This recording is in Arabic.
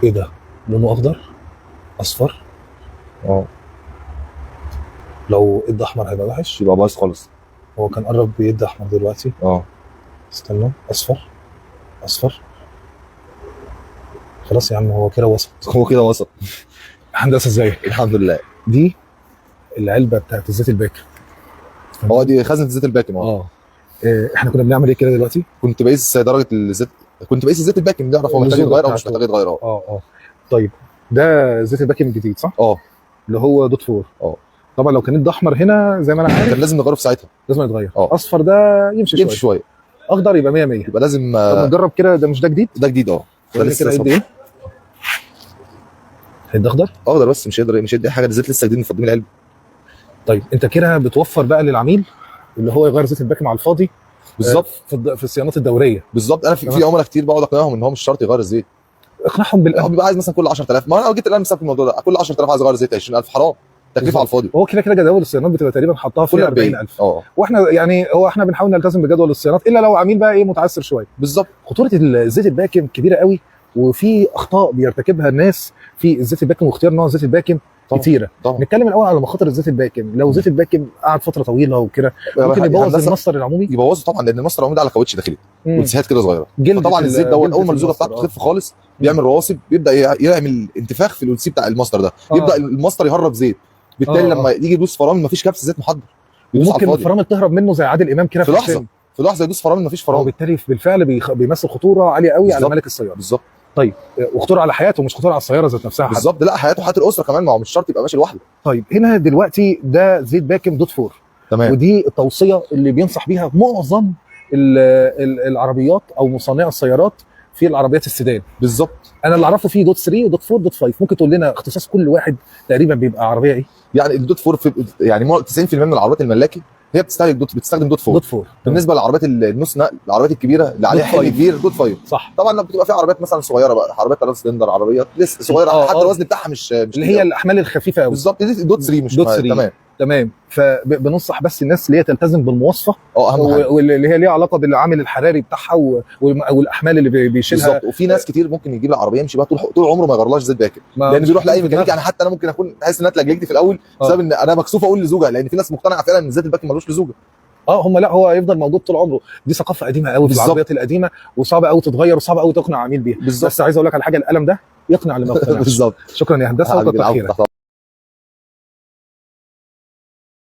ايه ده؟ لونه اخضر، اصفر. اه لو ادى احمر هيبقى وحش. يبقى بايظ خالص. هو كان قرب بيدي احمر دلوقتي. اه استنى، اصفر، اصفر. خلاص يا عم، هو كده وصل. هو كده وصل. هندسه ازيك؟ الحمد لله. دي العلبه بتاعت الزيت الباكر. هو دي خزنه زيت الباكن. احنا كنا بنعمل ايه كده دلوقتي؟ كنت بقيس درجه الزيت، كنت بقيس الزيت الباكن، نعرف هو محتاج النزوله يتغير او مش بتاعته. محتاج يتغير. اه. طيب، ده زيت الباكر الجديد صح؟ اه اللي هو دوت فور. اه طبعا لو كان ادى احمر هنا زي ما انا عارف كان لازم نغيره في ساعتها. لازم يتغير. اه اصفر ده يمشي يمشي شويه. شويه. اخضر يبقى 100 100. يبقى لازم طب نجرب كده، ده مش ده جديد؟ ده جديد. ده وريني لسه كده صفر. قد ايه؟ هيدي اخضر. اخضر بس مش هيدي حاجه، الزيت لسه جديد مفضي من العلبه. طيب انت كده بتوفر بقى للعميل اللي هو يغير زيت الباكن على الفاضي. بالظبط. في الصيانات الدوريه. بالظبط. انا في عملاء كتير بقعد اقنعهم ان هو مش شرط يغير الزيت. اقنعهم هو بالامر. بيبقى عايز مثلا كل 10000. ما انا جيت الان بسبب الموضوع ده، كل 10000 عايز اغير زيت 20000، حرام تكلفه على الفاضي. هو كده كده جداول الصيانات بتبقى تقريبا حطها كل في 40. 40000. اه واحنا يعني احنا بنحاول نلتزم بجدول الصيانات الا لو عميل بقى ايه متعسر شويه. بالظبط. خطوره الزيت الباكن كبيره قوي، وفي اخطاء بيرتكبها الناس في الزيت الباكن واختيار نوع زيت الباكن طبعا. كتيره. طبعا. نتكلم الاول على مخاطر الزيت الباكن. لو زيت الباكن قعد فتره طويله وكده ممكن يبوظ المصدر العمومي. يبوظه طبعا، لان المصدر العمومي ده على كاوتش داخلي مم. وتسهات كده صغيره. جلدة فطبعا الزيت دوت اول ما اللزوجه المصدر. بتاعته تخف خالص بيعمل رواسب، بيبدا يعمل انتفاخ في الألسي بتاع المصدر ده. يبدا المصدر يهرب زيت، بالتالي لما يجي يدوس فرامل مفيش كبس زيت محضر، يدوس على ممكن الفاضي. الفرامل تهرب منه زي عادل امام كده في لحظه. في لحظه يدوس فرامل مفيش فرامل. وبالتالي بالفعل بيمثل خطوره عاليه قوي على مالك السياره. بالظبط. طيب، وخطوره على حياته مش خطوره على السياره ذات نفسها. بالظبط. لا حياته وحياه الاسره كمان، ما هو مش شرط يبقى ماشي لوحده. طيب هنا دلوقتي ده زيت باكن دوت فور. تمام. ودي التوصيه اللي بينصح بيها معظم العربيات او مصنعي السيارات في العربيات السيدان. بالظبط. انا اللي اعرفه فيه دوت 3 ودوت 4 دوت 5. ممكن تقول لنا اختصاص كل واحد تقريبا بيبقى عربيه ايه؟ يعني الدوت فور يعني 90% من العربيات الملاكي هي بتستخدم دوت فور. دوت 4. بالنسبه للعربيات النص نقل، العربيات الكبيره اللي عليها حمل كبير، دوت 5. صح. طبعا لما بتبقى في عربيات مثلا صغيره بقى، عربيات 3 سلندر، عربيات لسه صغيره حتى الوزن بتاعها مش اللي هي الاحمال الخفيفه قوي. بالظبط. دي دوت 3 مش دوت 3. تمام. فبننصح بس الناس اللي هي تلتزم بالمواصفه، اهم حاجه، واللي هي ليها علاقه بالعامل الحراري بتاعها والاحمال اللي بيشيلها. بالظبط. وفي ناس كتير ممكن يجيب العربيه يمشي بقى طول عمره ما يغيرلهاش زيت باكن، لان بيروح لاي ميكانيكي. يعني حتى انا ممكن اكون احس ان انا اتلجلجت في الاول بسبب ان انا مكسوف اقول لزوجها، لان في ناس مقتنعه فعلا ان الزيت الباكن ملوش لزوجه. لا هو هيفضل موجود طول عمره. دي ثقافه قديمه قوي في العربيات القديمه، وصعبه قوي تتغير، وصعبه قوي تقنع عميل بيها. بس عايز اقول لك على حاجه، القلم ده يقنع اللي ما يقتنعش. بالظبط. شكرا يا هندسه، وكتر خيرك.